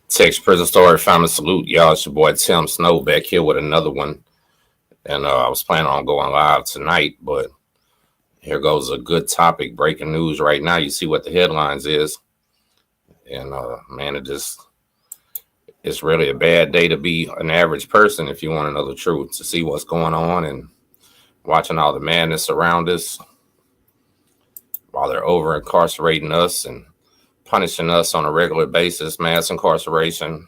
Texas Prison Story Family Salute. Y'all, it's your boy Tim Snow back here with another one. And I was planning on going live tonight, but here goes a good topic. Breaking news right now. You see what the headlines is. And man, it's really a bad day to be an average person if you want to know the truth, to see what's going on and watching all the madness around us while they're over incarcerating us and punishing us on a regular basis, mass incarceration,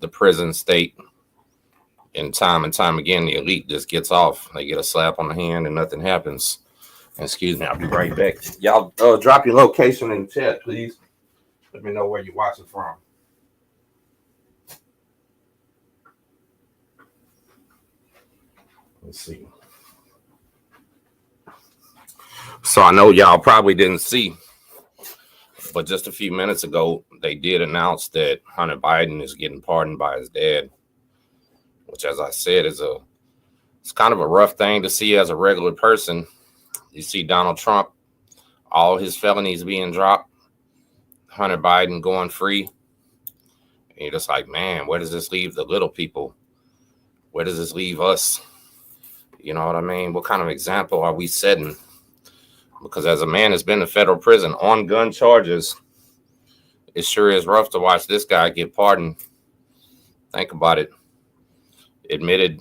the prison state. And time again, the elite just gets off. They get a slap on the hand and nothing happens. Excuse me, I'll be right back. Y'all drop your location in the chat, please. Let me know where you're watching from. Let's see. So I know y'all probably didn't see, but just a few minutes ago, they did announce that Hunter Biden is getting pardoned by his dad, which, as I said, it's kind of a rough thing to see as a regular person. You see Donald Trump, all his felonies being dropped, Hunter Biden going free. And you're just like, man, where does this leave the little people? Where does this leave us? You know what I mean? What kind of example are we setting? Because as a man that's been in federal prison on gun charges, it sure is rough to watch this guy get pardoned. Think about it. Admitted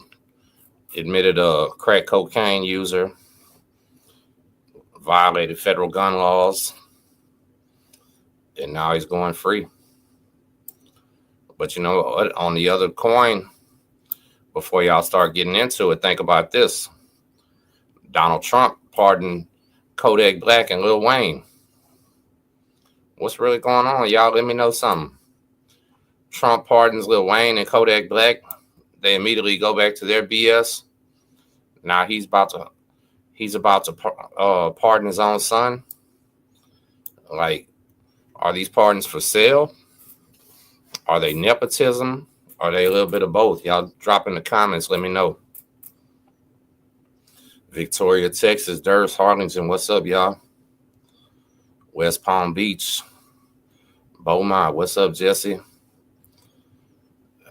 a crack cocaine user, violated federal gun laws, and now he's going free. But you know what? On the other coin, before y'all start getting into it, think about this. Donald Trump pardoned Kodak Black and Lil Wayne. What's really going on? Y'all let me know something. Trump pardons Lil Wayne and Kodak Black. They immediately go back to their BS. Now he's about to pardon his own son. Like, are these pardons for sale? Are they nepotism? Are they a little bit of both? Y'all drop in the comments. Let me know. Victoria, Texas, Durst, Harlingen. What's up, y'all? West Palm Beach. Beaumont. What's up, Jesse?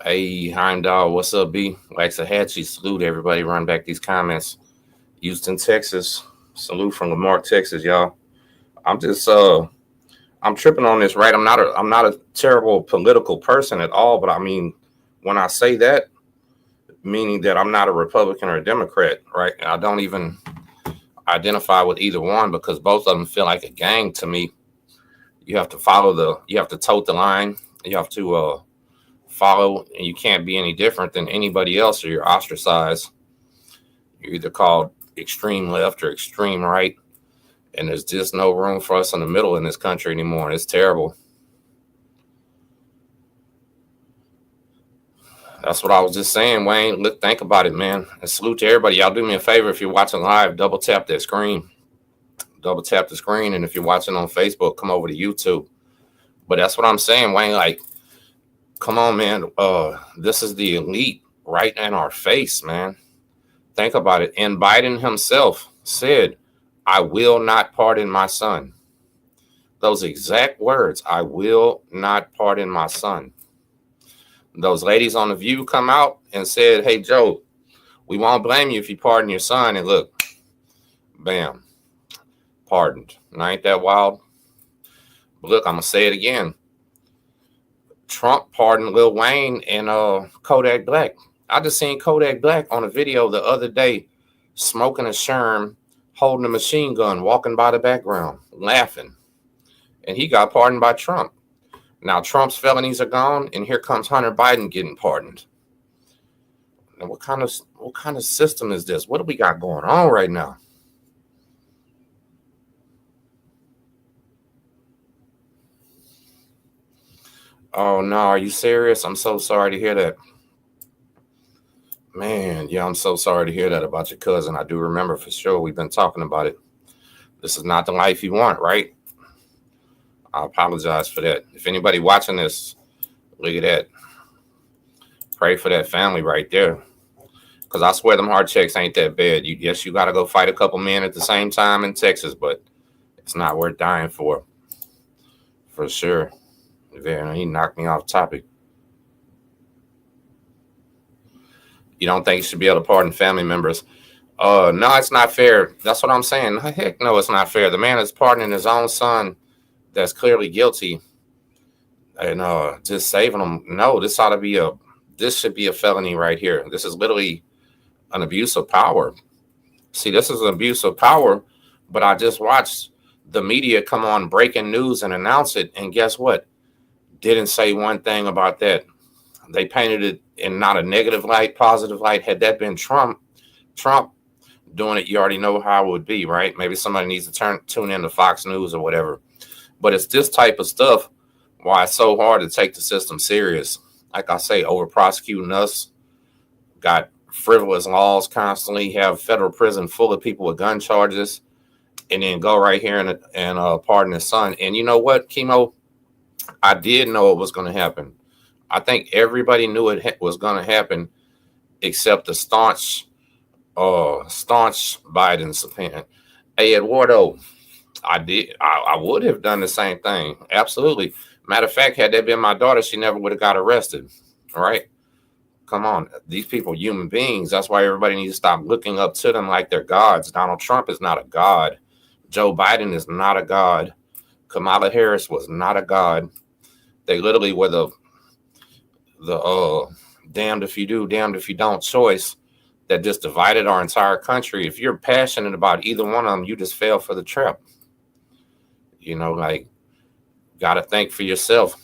Hey, Heimdall. What's up, B? Waxahachie. Salute everybody. Run back these comments. Houston, Texas. Salute from Lamarck, Texas, y'all. I'm tripping on this, right? I'm not a terrible political person at all, but I mean, when I say that, meaning that I'm not a Republican or a Democrat, right? I don't even identify with either one because both of them feel like a gang to me. You have to you have to tote the line. You have to follow, and you can't be any different than anybody else or you're ostracized. You're either called extreme left or extreme right. And there's just no room for us in the middle in this country anymore. And it's terrible. That's what I was just saying, Wayne. Look, think about it, man. And salute to everybody. Y'all do me a favor. If you're watching live, double tap that screen. Double tap the screen. And if you're watching on Facebook, come over to YouTube. But that's what I'm saying, Wayne. Like, come on, man. This is the elite right in our face, man. Think about it. And Biden himself said, I will not pardon my son. Those exact words, I will not pardon my son. Those ladies on The View come out and said, hey, Joe, we won't blame you if you pardon your son. And look, bam, pardoned. Now, ain't that wild? But look, I'm going to say it again. Trump pardoned Lil Wayne and Kodak Black. I just seen Kodak Black on a video the other day smoking a sherm, holding a machine gun, walking by the background, laughing. And he got pardoned by Trump. Now Trump's felonies are gone, and here comes Hunter Biden getting pardoned. And what kind of system is this? What do we got going on right now? Oh no, are you serious? I'm so sorry to hear that. Man, yeah, I'm so sorry to hear that about your cousin. I do remember for sure. We've been talking about it. This is not the life you want, right? I apologize for that. If anybody watching this, look at that. Pray for that family right there. Because I swear them hard checks ain't that bad. Yes, you got to go fight a couple men at the same time in Texas, but it's not worth dying for sure. He knocked me off topic. You don't think you should be able to pardon family members? No, it's not fair. That's what I'm saying. Heck no, it's not fair. The man is pardoning his own son that's clearly guilty and just saving him. No, this should be a felony right here. This is literally an abuse of power. See, this is an abuse of power, but I just watched the media come on breaking news and announce it, and guess what? Didn't say one thing about that. They painted it in not a negative light, positive light. Had that been Trump doing it, you already know how it would be, right? Maybe somebody needs to tune in to Fox News or whatever. But it's this type of stuff why it's so hard to take the system serious. Like I say, over prosecuting us, got frivolous laws constantly, have federal prison full of people with gun charges, and then go right here and pardon his son. And you know what, Chemo? I did know it was going to happen. I think everybody knew it was going to happen except the staunch Biden support. Hey, Eduardo, I would have done the same thing. Absolutely. Matter of fact, had that been my daughter, she never would have got arrested. All right. Come on. These people are human beings. That's why everybody needs to stop looking up to them like they're gods. Donald Trump is not a god. Joe Biden is not a god. Kamala Harris was not a god. They literally were the damned if you do, damned if you don't choice that just divided our entire country. If you're passionate about either one of them, you just fell for the trap. You know, like, got to think for yourself.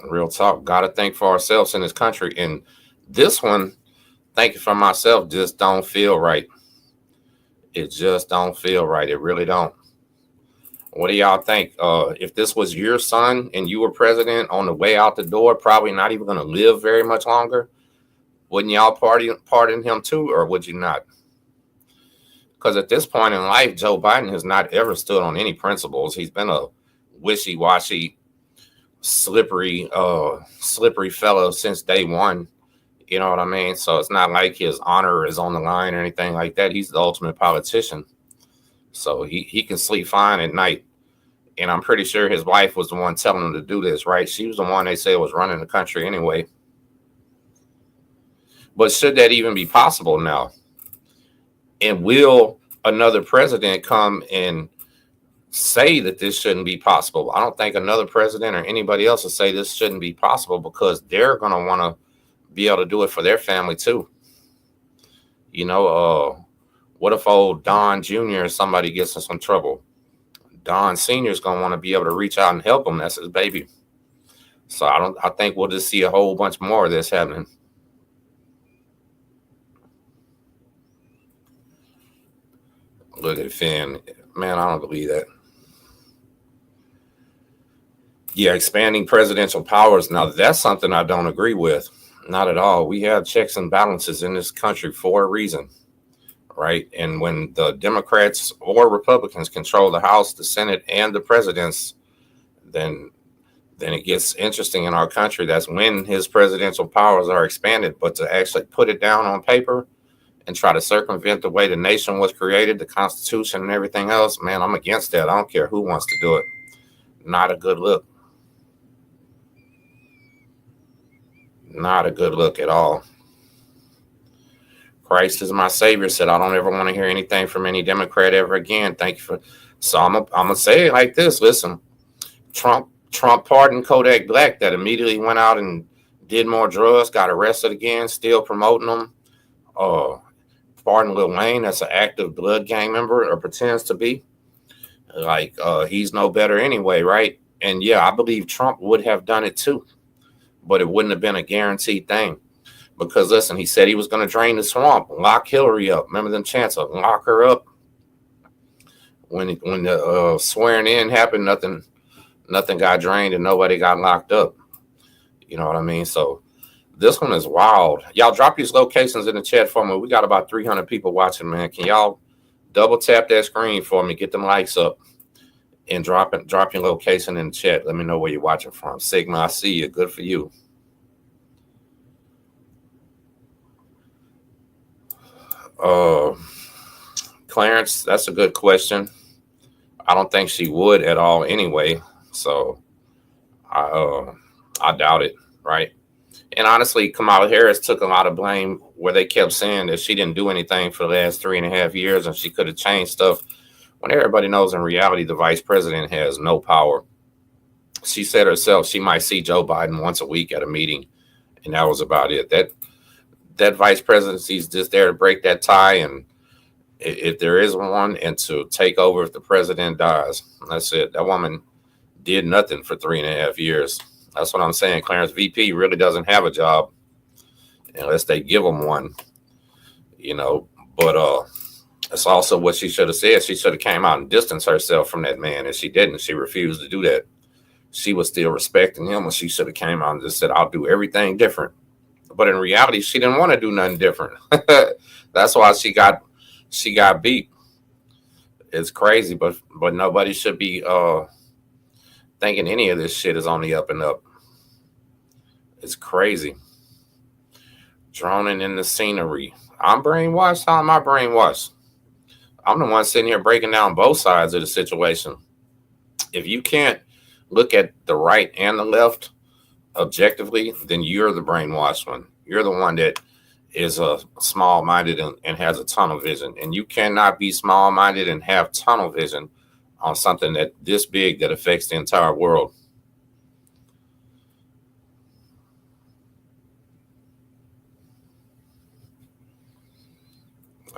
Real talk. Got to think for ourselves in this country. And this one, thinking for myself, just don't feel right. It just don't feel right. It really don't. What do y'all think? If this was your son and you were president on the way out the door, probably not even going to live very much longer, wouldn't y'all pardon him too, or would you not? Because at this point in life, Joe Biden has not ever stood on any principles. He's been a wishy-washy, slippery fellow since day one. You know what I mean? So it's not like his honor is on the line or anything like that. He's the ultimate politician. So he can sleep fine at night. And I'm pretty sure his wife was the one telling him to do this, right? She was the one they say was running the country anyway. But should that even be possible now? And will another president come and say that this shouldn't be possible? I don't think another president or anybody else will say this shouldn't be possible, because they're going to want to be able to do it for their family too. You know, what if old Don Jr. or somebody gets in some trouble? Don Sr. is going to want to be able to reach out and help him. That's his baby. So I think we'll just see a whole bunch more of this happening. Look at Finn. Man, I don't believe that. Yeah, expanding presidential powers. Now, that's something I don't agree with. Not at all. We have checks and balances in this country for a reason, right? And when the Democrats or Republicans control the House, the Senate, and the presidents, then it gets interesting in our country. That's when his presidential powers are expanded. But to actually put it down on paper and try to circumvent the way the nation was created, the Constitution and everything else, man, I'm against that. I don't care who wants to do it. Not a good look. Not a good look at all. Christ is my savior said, I don't ever want to hear anything from any Democrat ever again. Thank you for. So I'm gonna say it like this. Listen, Trump pardoned Kodak Black, that immediately went out and did more drugs, got arrested again, still promoting them. Pardon Lil Wayne, that's an active blood gang member, or pretends to be. Like, he's no better anyway, right? And yeah, I believe Trump would have done it too, but it wouldn't have been a guaranteed thing. Because listen, he said he was going to drain the swamp, lock Hillary up. Remember them chants of lock her up? When the swearing in happened, nothing got drained and nobody got locked up. You know what I mean? So this one is wild. Y'all drop these locations in the chat for me. We got about 300 people watching, man. Can y'all double tap that screen for me? Get them likes up and drop your location in the chat. Let me know where you're watching from. Sigma, I see you. Good for you. Clarence, that's a good question. I don't think she would at all anyway. So I doubt it, right? And honestly, Kamala Harris took a lot of blame where they kept saying that she didn't do anything for the last 3.5 years and she could have changed stuff. When everybody knows in reality the vice president has no power. She said herself she might see Joe Biden once a week at a meeting, and that was about it. That vice presidency is just there to break that tie, and if there is one, and to take over if the president dies. That's it. That woman did nothing for 3.5 years. That's what I'm saying. Clarence VP really doesn't have a job unless they give him one, you know. But it's also what she should have said. She should have came out and distanced herself from that man, and she didn't. She refused to do that. She was still respecting him, and she should have came out and just said, "I'll do everything different." But in reality, she didn't want to do nothing different. That's why she got beat. It's crazy, but nobody should be thinking any of this shit is on the up and up. It's crazy. Droning in the scenery. I'm brainwashed. How am I brainwashed? I'm the one sitting here breaking down both sides of the situation. If you can't look at the right and the left objectively, then you're the brainwashed one. You're the one that is small-minded and has a tunnel vision. And you cannot be small-minded and have tunnel vision on something that this big that affects the entire world.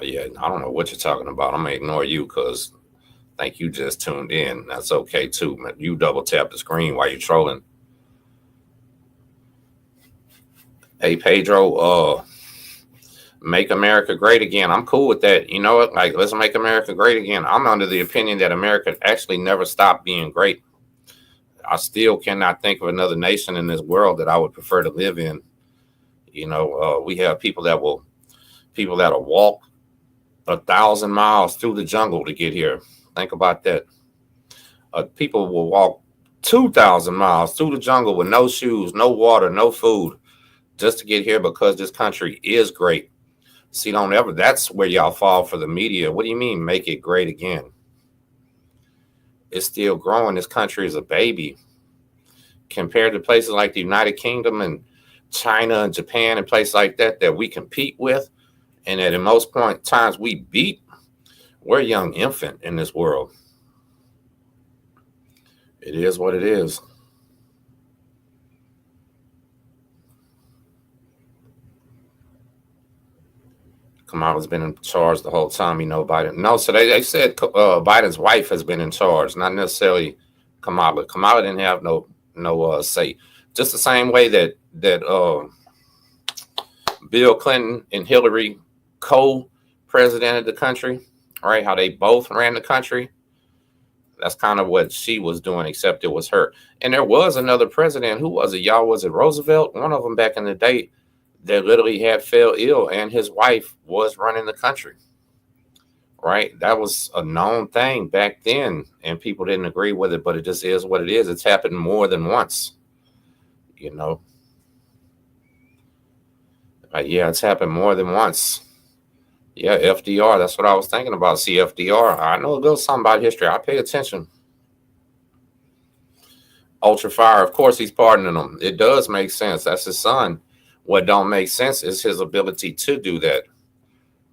Yeah, I don't know what you're talking about. I'm gonna ignore you because I think you just tuned in. That's okay too, man. You double tap the screen while you're trolling. Hey Pedro, make America great again. I'm cool with that. You know what? Like, let's make America great again. I'm under the opinion that America actually never stopped being great. I still cannot think of another nation in this world that I would prefer to live in. You know, we have people that'll walk 1,000 miles through the jungle to get here. Think about that. People will walk 2,000 miles through the jungle with no shoes, no water, no food, just to get here because this country is great. See, don't ever. That's where y'all fall for the media. What do you mean, make it great again? It's still growing. This country is a baby compared to places like the United Kingdom and China and Japan and places like that we compete with, and that in most times we beat. We're a young infant in this world. It is what it is. Kamala's been in charge the whole time. You know, Biden. No, so they said Biden's wife has been in charge, not necessarily Kamala. Kamala didn't have no say. Just the same way that Bill Clinton and Hillary co-presidented the country, right? How they both ran the country. That's kind of what she was doing, except it was her. And there was another president. Who was it? Y'all, was it Roosevelt? One of them back in the day that literally had fell ill, and his wife was running the country, right? That was a known thing back then, and people didn't agree with it, but it just is what it is. It's happened more than once, you know. Yeah, it's happened more than once. Yeah, FDR. That's what I was thinking about. See, FDR. I know a little something about history. I pay attention. Ultra Fire. Of course, he's pardoning him. It does make sense. That's his son. What don't make sense is his ability to do that.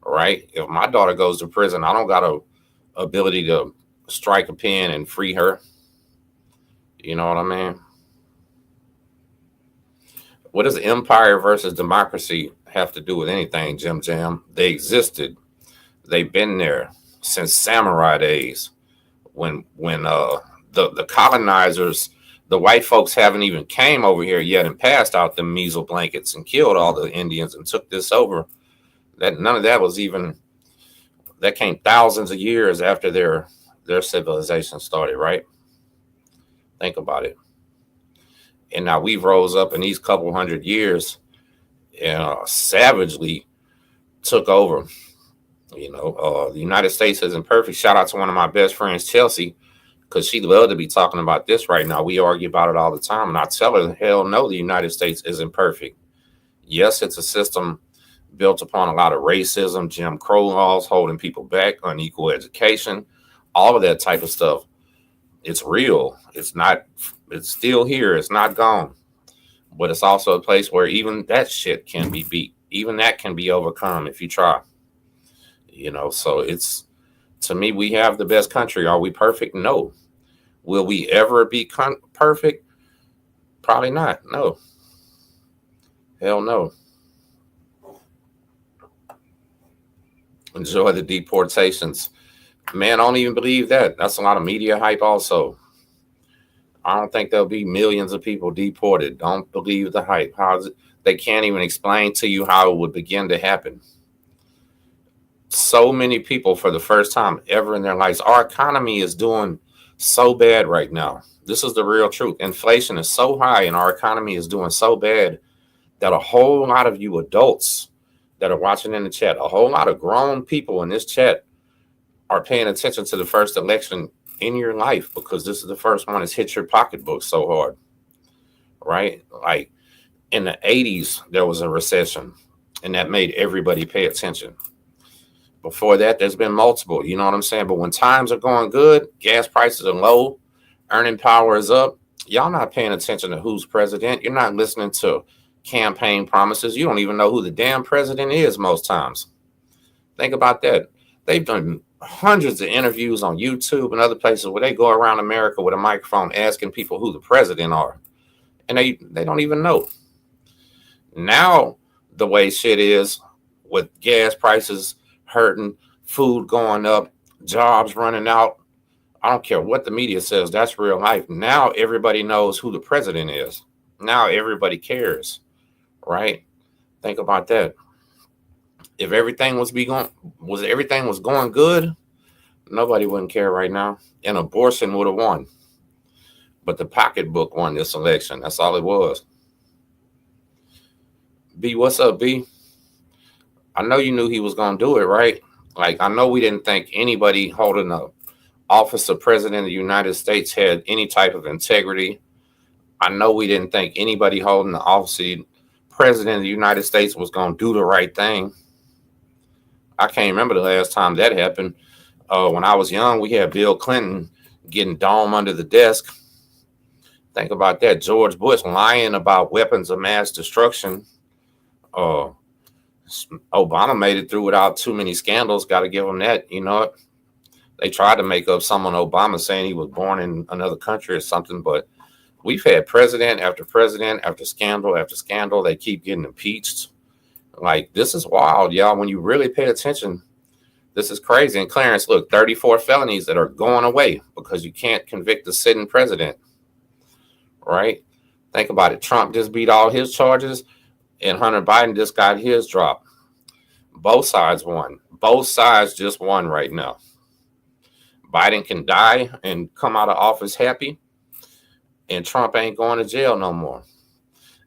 Right? If my daughter goes to prison, I don't got a ability to strike a pen and free her. You know what I mean? What does empire versus democracy have to do with anything, Jim Jam? They existed. They've been there since samurai days. When the colonizers, the white folks haven't even came over here yet and passed out the measles blankets and killed all the Indians and took this over. That none of that was even, that came thousands of years after their civilization started, right? Think about it. And now we've rose up in these couple hundred years and savagely took over. You know, the United States isn't perfect. Shout out to one of my best friends, Chelsea, because she'd love to be talking about this right now. We argue about it all the time. And I tell her, hell no, the United States isn't perfect. Yes, it's a system built upon a lot of racism, Jim Crow laws, holding people back, unequal education, all of that type of stuff. It's real. It's still here. It's not gone. But it's also a place where even that shit can be beat. Even that can be overcome if you try. So it's, to me, we have the best country. Are we perfect? No. Will we ever be perfect? Probably not. No. Hell no. Enjoy the deportations. Man, I don't even believe that. That's a lot of media hype also. I don't think there'll be millions of people deported. Don't believe the hype. How is it? They can't even explain to you how it would begin to happen. So many people for the first time ever in their lives. Our economy is doing so bad right now. This is the real truth. Inflation is so high and our economy is doing so bad that a whole lot of you adults that are watching in the chat, a whole lot of grown people in this chat are paying attention to the first election in your life because this is the first one that's hit your pocketbook so hard, right? Like in the 80s, there was a recession and that made everybody pay attention. Before that, there's been multiple, you know what I'm saying? But when times are going good, gas prices are low, earning power is up, y'all not paying attention to who's president. You're not listening to campaign promises. You don't even know who the damn president is most times. Think about that. They've done hundreds of interviews on YouTube and other places where they go around America with a microphone asking people who the president are. And they don't even know. Now, the way shit is with gas prices hurting, food going up, jobs running out, I don't care what the media says, that's real life. Now everybody knows who the president is. Now everybody cares, right? Think about that. If everything was going good, nobody wouldn't care right now. And abortion would have won. But the pocketbook won this election. That's all it was. B, what's up, B? I know you knew he was going to do it, right? Like, I know we didn't think anybody holding the office of president of the United States had any type of integrity. I know we didn't think anybody holding the office of president of the United States was going to do the right thing. I can't remember the last time that happened. When I was young, we had Bill Clinton getting dome under the desk. Think about that. George Bush lying about weapons of mass destruction. Obama made it through without too many scandals. Got to give him that. You know, they tried to make up someone Obama saying he was born in another country or something, but we've had president after scandal after scandal. They keep getting impeached. Like, this is wild, y'all. When you really pay attention, this is crazy. And Clarence, look, 34 felonies that are going away because you can't convict a sitting president, right? Think about it. Trump just beat all his charges and Hunter Biden just got his drop. Both sides won. Both sides just won right now. Biden can die and come out of office happy, and Trump ain't going to jail no more.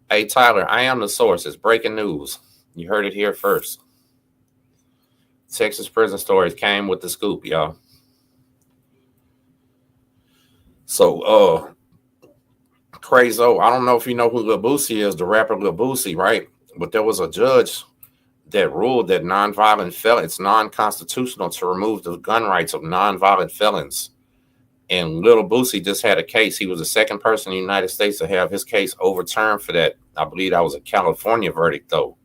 Hey, Tyler, I am the source. It's breaking news. You heard it here first. Texas prison stories came with the scoop, y'all. So, Crazo, I don't know if you know who Lil Boosie is, the rapper Lil Boosie, right? But there was a judge that ruled that nonviolent felons, it's non-constitutional to remove the gun rights of nonviolent felons. And Lil Boosie just had a case. He was the second person in the United States to have his case overturned for that. I believe that was a California verdict, though.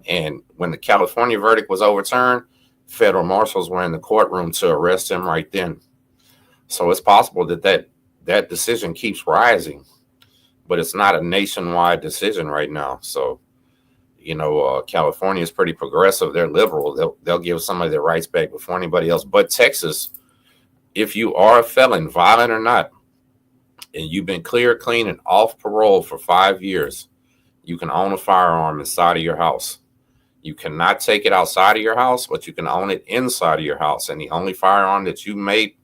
And when the California verdict was overturned, federal marshals were in the courtroom to arrest him right then. So it's possible that decision keeps rising, but it's not a nationwide decision right now. So, you know, California is pretty progressive. They're liberal. They'll give somebody their rights back before anybody else. But Texas, if you are a felon, violent or not, and you've been clear, clean, and off parole for 5 years, you can own a firearm inside of your house. You cannot take it outside of your house, but you can own it inside of your house. And the only firearm that you may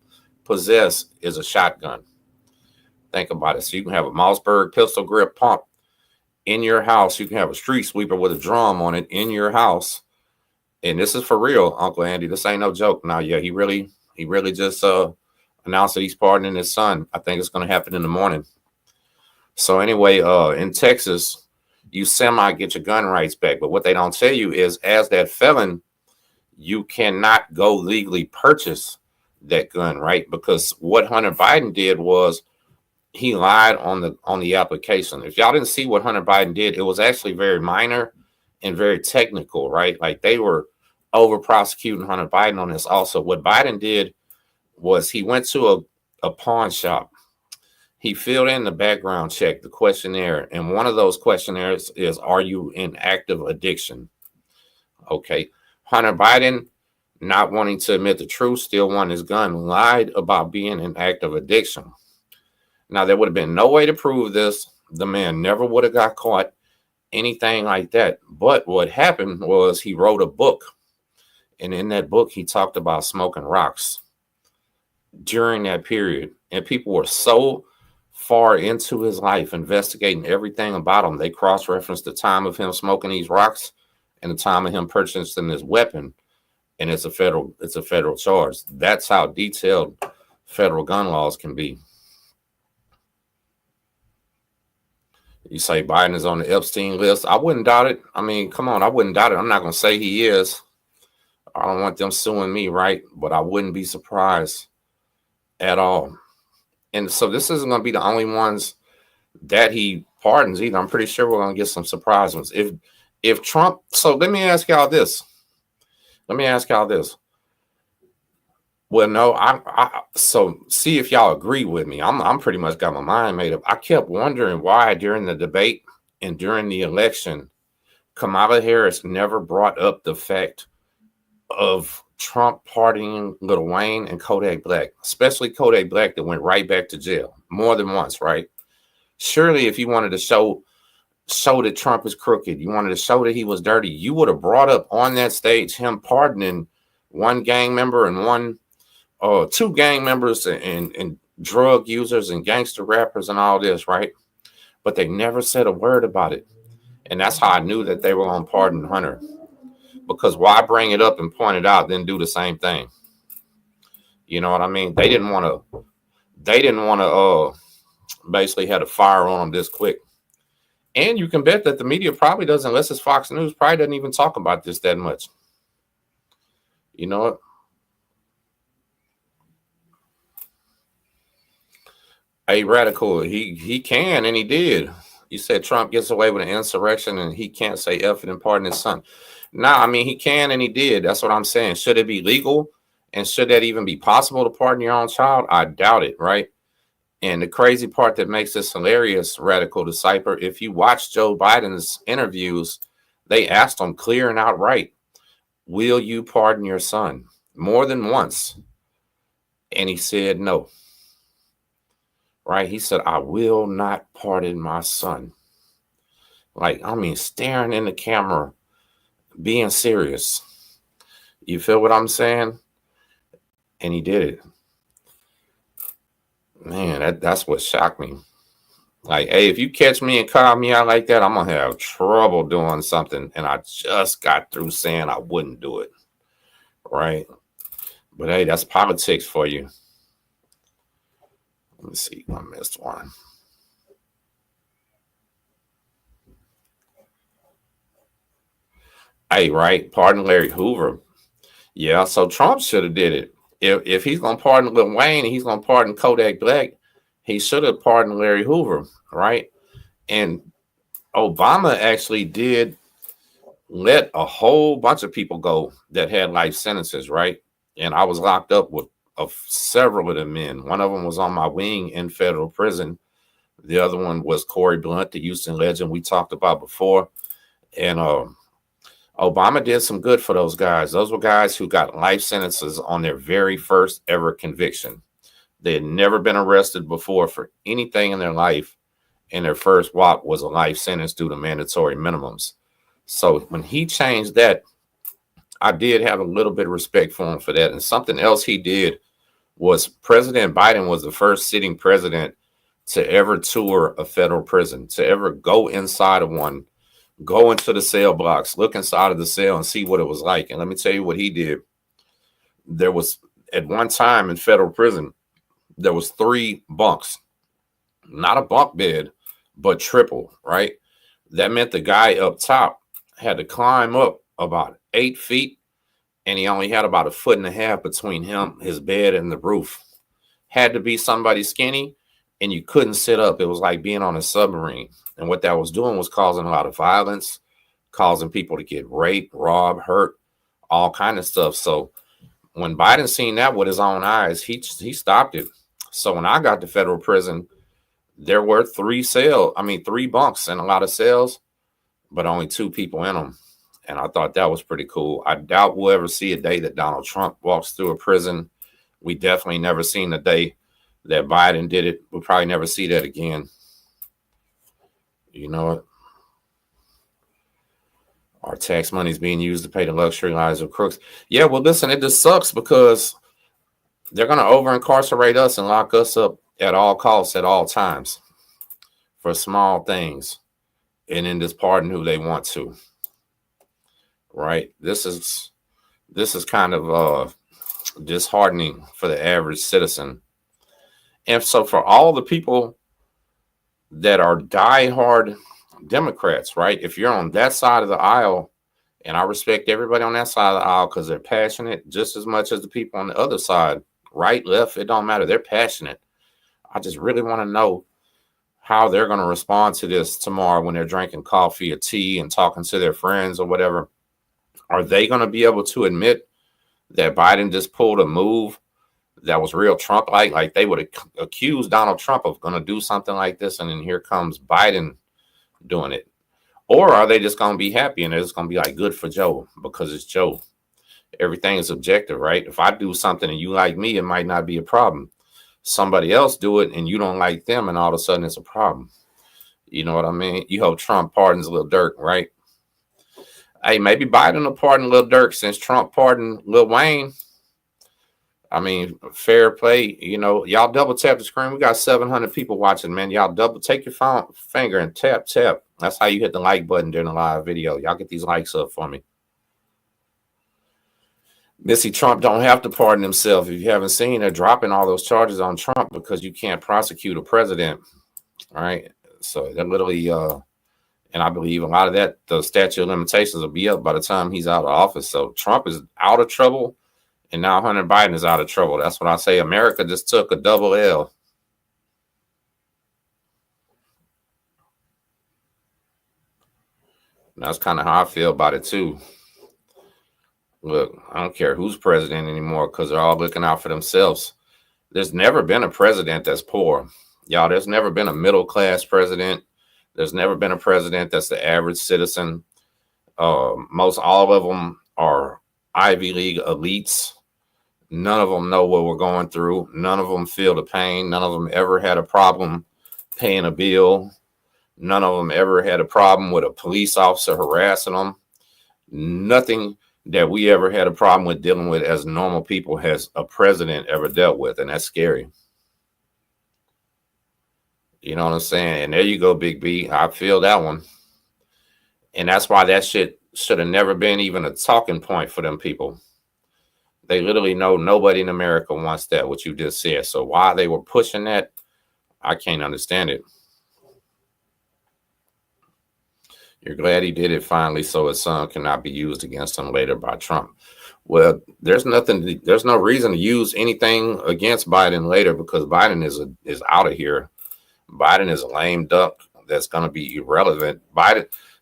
possess is a shotgun. Think about it. So you can have a Mossberg pistol grip pump in your house. You can have a street sweeper with a drum on it in your house. And this is for real, Uncle Andy. This ain't no joke. Now, yeah, he really just announced that he's pardoning his son. I think it's going to happen in the morning. So anyway, in Texas, you semi get your gun rights back. But what they don't tell you is, as that felon, you cannot go legally purchase that gun, right? Because what Hunter Biden did was he lied on the application. If y'all didn't see what Hunter Biden did, it was actually very minor and very technical, right? Like they were over prosecuting Hunter Biden on this. Also, what Biden did was he went to a pawn shop. He filled in the background check, the questionnaire, and one of those questionnaires is, "Are you in active addiction?" Okay, Hunter Biden, not wanting to admit the truth, still wanted his gun, lied about being in active addiction. Now, there would have been no way to prove this. The man never would have got caught, anything like that. But what happened was he wrote a book. And in that book, he talked about smoking rocks during that period. And people were so far into his life, investigating everything about him. They cross-referenced the time of him smoking these rocks and the time of him purchasing this weapon. And it's a federal charge. That's how detailed federal gun laws can be. You say Biden is on the Epstein list. I wouldn't doubt it. I mean, come on, I wouldn't doubt it. I'm not going to say he is. I don't want them suing me, right? But I wouldn't be surprised at all. And so this isn't going to be the only ones that he pardons either. I'm pretty sure we're going to get some surprise ones. If Trump, so let me ask y'all this. Well, no, so see if y'all agree with me. I'm pretty much got my mind made up. I kept wondering why during the debate and during the election, Kamala Harris never brought up the fact of Trump pardoning Lil Wayne and Kodak Black, especially Kodak Black that went right back to jail more than once, right? Surely if you wanted to show that Trump is crooked, you wanted to show that he was dirty, you would have brought up on that stage him pardoning one gang member and two gang members and drug users and gangster rappers and all this, right? But they never said a word about it. And that's how I knew that they were on pardon Hunter. Because why bring it up and point it out, then do the same thing? You know what I mean? They didn't want to basically had a fire on them this quick. And you can bet that the media probably doesn't, unless it's Fox News, probably doesn't even talk about this that much. You know what? Hey, Radical, he can and he did. You said Trump gets away with an insurrection and he can't say F it and pardon his son. Nah, I mean, he can and he did. That's what I'm saying. Should it be legal? And should that even be possible to pardon your own child? I doubt it, right? And the crazy part that makes this hilarious, Radical Disciple, if you watch Joe Biden's interviews, they asked him clear and outright, will you pardon your son? More than once. And he said no. Right? He said, I will not pardon my son. Like, I mean, staring in the camera, being serious. You feel what I'm saying? And he did it. Man, that's what shocked me. Like, hey, if you catch me and call me out like that, I'm going to have trouble doing something. And I just got through saying I wouldn't do it. Right? But hey, that's politics for you. Let me see. I missed one. Hey, right? Pardon Larry Hoover. Yeah, so Trump should have did it. If he's going to pardon Lil Wayne and he's going to pardon Kodak Black, he should have pardoned Larry Hoover, right? And Obama actually did let a whole bunch of people go that had life sentences, right? And I was locked up with several of them men. One of them was on my wing in federal prison. The other one was Corey Blunt, the Houston legend we talked about before. And Obama did some good for those guys. Those were guys who got life sentences on their very first ever conviction. They had never been arrested before for anything in their life, and their first WAP was a life sentence due to mandatory minimums. So when he changed that, I did have a little bit of respect for him for that. And something else he did was President Biden was the first sitting president to ever tour a federal prison, to ever go inside of one, go into the cell blocks, look inside of the cell and see what it was like. And let me tell you what he did. There was, at one time in federal prison, there was 3 bunks, not a bunk bed, but triple, right? That meant the guy up top had to climb up about 8 feet and he only had about 1.5 feet between him, his bed, and the roof. Had to be somebody skinny, and you couldn't sit up. It was like being on a submarine. And what that was doing was causing a lot of violence, causing people to get raped, robbed, hurt, all kind of stuff. So when Biden seen that with his own eyes, he stopped it. So when I got to federal prison, there were 3 bunks and a lot of cells, but only 2 people in them. And I thought that was pretty cool. I doubt we'll ever see a day that Donald Trump walks through a prison. We definitely never seen the day that Biden did it. We'll probably never see that again. You know what? Our tax money is being used to pay the luxury lives of crooks. Yeah, well, listen, it just sucks because they're going to over incarcerate us and lock us up at all costs at all times for small things, and then just pardon who they want to. Right? This is kind of disheartening for the average citizen. And so for all the people that are diehard Democrats, right? If you're on that side of the aisle, and I respect everybody on that side of the aisle because they're passionate just as much as the people on the other side, right, left, it don't matter. They're passionate. I just really want to know how they're going to respond to this tomorrow when they're drinking coffee or tea and talking to their friends or whatever. Are they going to be able to admit that Biden just pulled a move that was real Trump-like? Like they would accuse Donald Trump of going to do something like this, and then here comes Biden doing it. Or are they just going to be happy and it's going to be like, good for Joe because it's Joe? Everything is objective, right? If I do something and you like me, it might not be a problem. Somebody else do it and you don't like them, and all of a sudden it's a problem. You know what I mean? You hope Trump pardons Lil Durk, right? Hey, maybe Biden will pardon Lil Durk since Trump pardoned Lil Wayne. I mean, fair play. You know, y'all double tap the screen. We got 700 people watching, man. Y'all take your finger and tap. That's how you hit the like button during a live video. Y'all get these likes up for me. Missy, Trump don't have to pardon himself. If you haven't seen, they're dropping all those charges on Trump because you can't prosecute a president. All right. So they're literally, and I believe a lot of that, the statute of limitations will be up by the time he's out of office. So Trump is out of trouble. And now Hunter Biden is out of trouble. That's what I say. America just took a double L. And that's kind of how I feel about it, too. Look, I don't care who's president anymore because they're all looking out for themselves. There's never been a president that's poor. Y'all, there's never been a middle-class president. There's never been a president that's the average citizen. Most all of them are Ivy League elites. None of them know what we're going through. None of them feel the pain. None of them ever had a problem paying a bill. None of them ever had a problem with a police officer harassing them. Nothing that we ever had a problem with dealing with as normal people has a president ever dealt with, and that's scary. You know what I'm saying? And there you go, Big B. I feel that one. And that's why that shit should have never been even a talking point for them people. They literally know nobody in America wants that, what you just said. So why they were pushing that, I can't understand it. You're glad he did it finally so his son cannot be used against him later by Trump. Well, there's no reason to use anything against Biden later because Biden is out of here. Biden is a lame duck that's going to be irrelevant.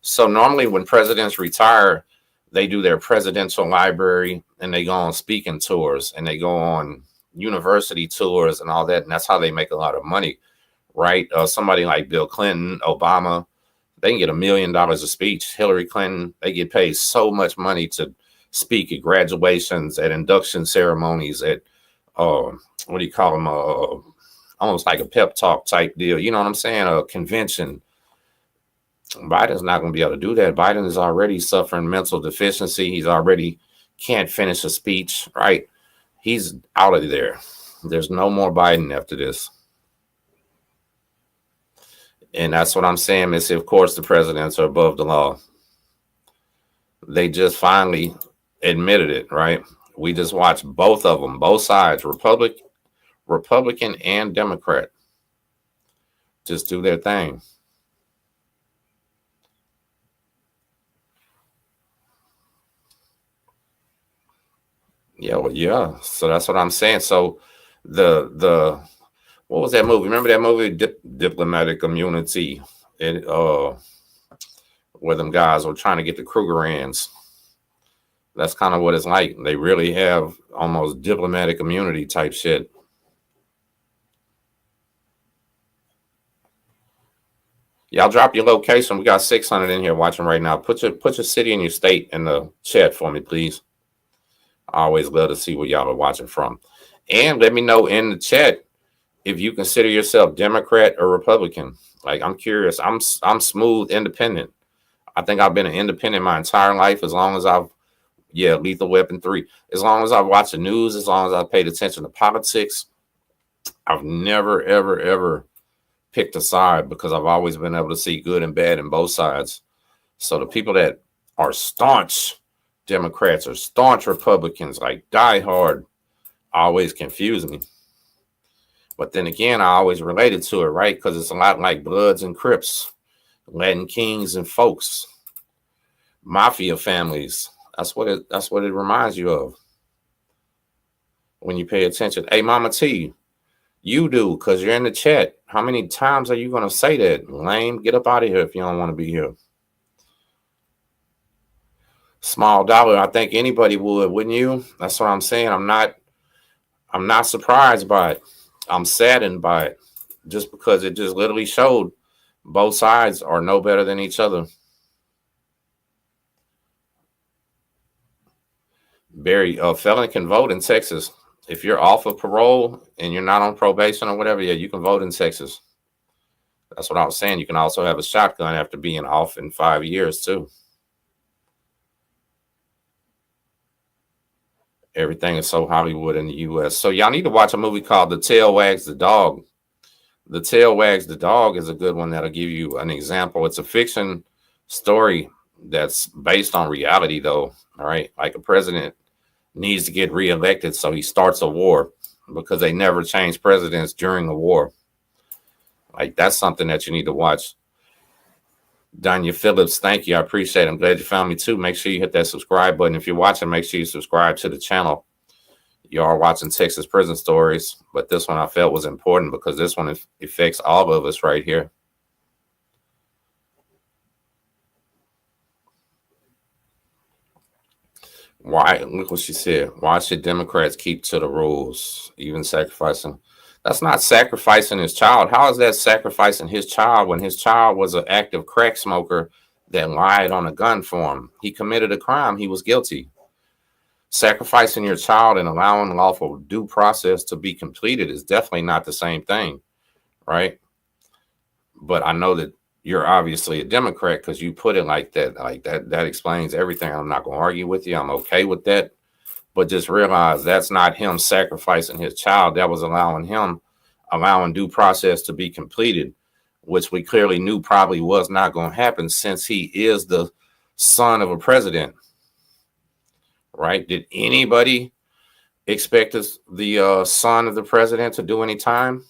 So normally when presidents retire, they do their presidential library and they go on speaking tours and they go on university tours and all that. And that's how they make a lot of money, right? Somebody like Bill Clinton, Obama, they can get $1 million a speech. Hillary Clinton, they get paid so much money to speak at graduations, at induction ceremonies, at, what do you call them? Almost like a pep talk type deal. You know what I'm saying? A convention. Biden's not going to be able to do that. Biden is already suffering mental deficiency. He's already can't finish a speech, right? He's out of there. There's no more Biden after this. And that's what I'm saying, Missy. Of course, the presidents are above the law. They just finally admitted it, right? We just watched both of them, both sides, Republican and Democrat, just do their thing. Yeah, well, yeah. So that's what I'm saying. So the what was that movie? Remember that movie, Diplomatic Immunity? It where them guys were trying to get the Krugerrands. That's kind of what it's like. They really have almost diplomatic immunity type shit. Y'all drop your location. We got 600 in here watching right now. Put your city and your state in the chat for me, please. I always love to see where y'all are watching from. And let me know in the chat if you consider yourself Democrat or Republican. Like, I'm curious. I'm smooth independent. I think I've been an independent my entire life, as long as I've, yeah, Lethal Weapon 3. As long as I've watched the news, as long as I've paid attention to politics, I've never, ever, ever picked a side, because I've always been able to see good and bad in both sides. So the people that are staunch Democrats or staunch Republicans, like die hard, always confuse me. But then again, I always related to it, right? Because it's a lot like Bloods and Crips, Latin Kings and folks, mafia families. That's what it reminds you of when you pay attention. Hey, Mama T, you do, because you're in the chat. How many times are you going to say that? Lame, get up out of here if you don't want to be here. Small dollar, I think anybody would, wouldn't you? That's what I'm saying. I'm not surprised by it. I'm saddened by it, just because it just literally showed both sides are no better than each other. Barry, a felon can vote in Texas. If you're off of parole and you're not on probation or whatever, yeah, you can vote in Texas. That's what I was saying. You can also have a shotgun after being off in 5 years too. Everything is so Hollywood in the U.S. So y'all need to watch a movie called The Tail Wags the Dog. The Tail Wags the Dog is a good one that'll give you an example. It's a fiction story that's based on reality, though. All right, like a president needs to get reelected, so he starts a war, because they never change presidents during a war. Like, that's something that you need to watch. Danya Phillips, thank you. I appreciate it. I'm glad you found me too. Make sure you hit that subscribe button. If you're watching, make sure you subscribe to the channel. You are watching Texas Prison Stories, but this one I felt was important because this one affects all of us right here. Why? Look what she said. Why should Democrats keep to the rules, even sacrificing? That's not sacrificing his child. How is that sacrificing his child when his child was an active crack smoker that lied on a gun form? He committed a crime. He was guilty. Sacrificing your child and allowing lawful due process to be completed is definitely not the same thing, right? But I know that you're obviously a Democrat because you put it like that. Like that explains everything. I'm not going to argue with you. I'm okay with that. But just realize that's not him sacrificing his child. That was allowing due process to be completed, which we clearly knew probably was not going to happen since he is the son of a president. Right? Did anybody expect the son of the president to do any time?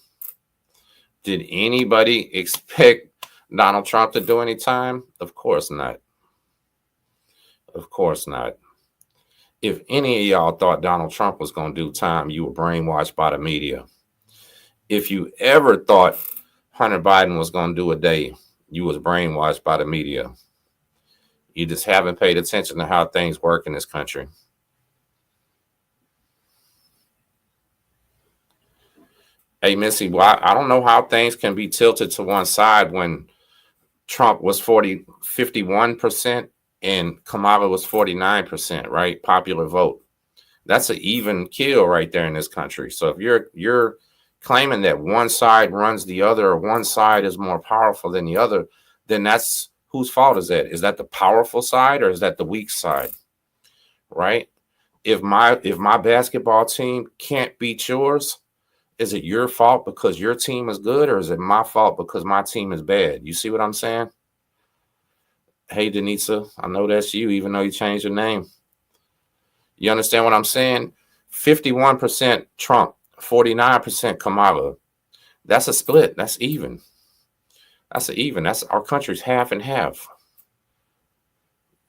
Did anybody expect Donald Trump to do any time? Of course not. Of course not. If any of y'all thought Donald Trump was going to do time, you were brainwashed by the media. If you ever thought Hunter Biden was going to do a day, you was brainwashed by the media. You just haven't paid attention to how things work in this country. Hey, Missy, well, I don't know how things can be tilted to one side when Trump was 51% and Kamala was 49%, right? Popular vote. That's an even kill right there in this country. So if you're claiming that one side runs the other, or one side is more powerful than the other, then that's whose fault is that? Is that the powerful side or is that the weak side? Right? If my basketball team can't beat yours, is it your fault because your team is good, or is it my fault because my team is bad? You see what I'm saying? Hey, Denisa, I know that's you, even though you changed your name. You understand what I'm saying? 51% Trump, 49% Kamala. That's a split. That's even. That's even. That's our country's half and half.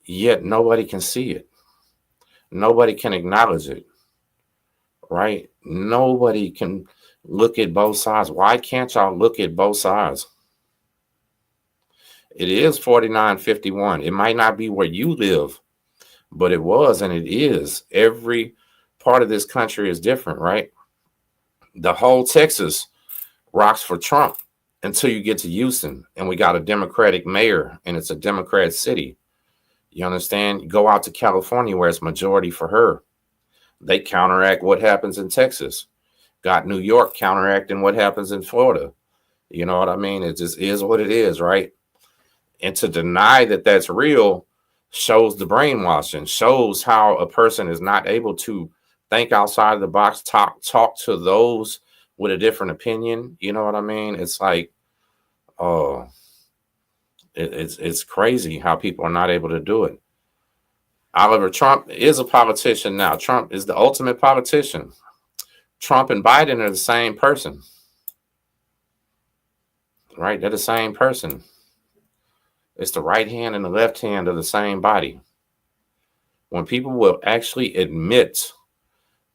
Yet nobody can see it. Nobody can acknowledge it. right? Nobody can look at both sides. Why can't y'all look at both sides? It is 49-51. It might not be where you live, but it was and it is. Every part of this country is different, right? The whole Texas rocks for Trump until you get to Houston and we got a Democratic mayor and it's a Democrat city. You understand? You go out to California where it's majority for her. They counteract what happens in Texas. Got New York counteracting what happens in Florida. You know what I mean? It just is what it is, right? And to deny that that's real shows the brainwashing, shows how a person is not able to think outside of the box, talk to those with a different opinion. You know what I mean? It's like, oh, it's crazy how people are not able to do it. Oliver Trump is a politician now. Trump is the ultimate politician. Trump and Biden are the same person, right? They're the same person. It's the right hand and the left hand of the same body. When people will actually admit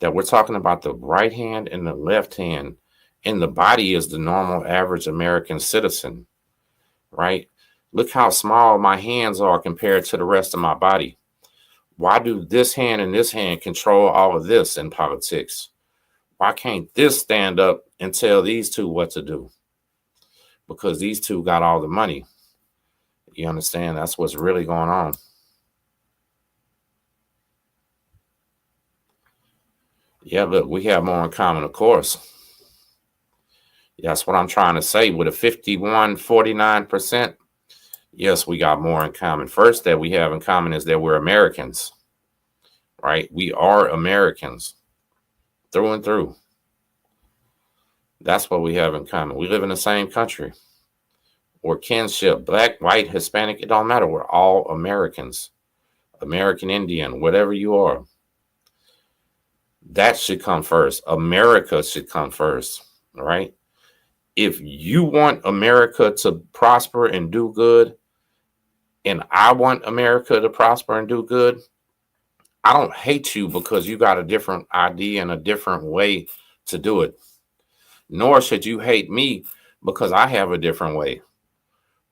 that we're talking about the right hand and the left hand, and the body is the normal average American citizen, right? Look how small my hands are compared to the rest of my body. Why do this hand and this hand control all of this in politics? Why can't this stand up and tell these two what to do? Because these two got all the money. You understand? That's what's really going on. Yeah, look, we have more in common, of course. That's what I'm trying to say. With a 51-49%, yes, we got more in common. First, that we have in common is that we're Americans, right? We are Americans through and through. That's what we have in common. We live in the same country. We're kinship, black, white, Hispanic, it don't matter. We're all Americans, American Indian, whatever you are. That should come first. America should come first, right? If you want America to prosper and do good, and I want America to prosper and do good, I don't hate you because you got a different idea and a different way to do it. Nor should you hate me because I have a different way,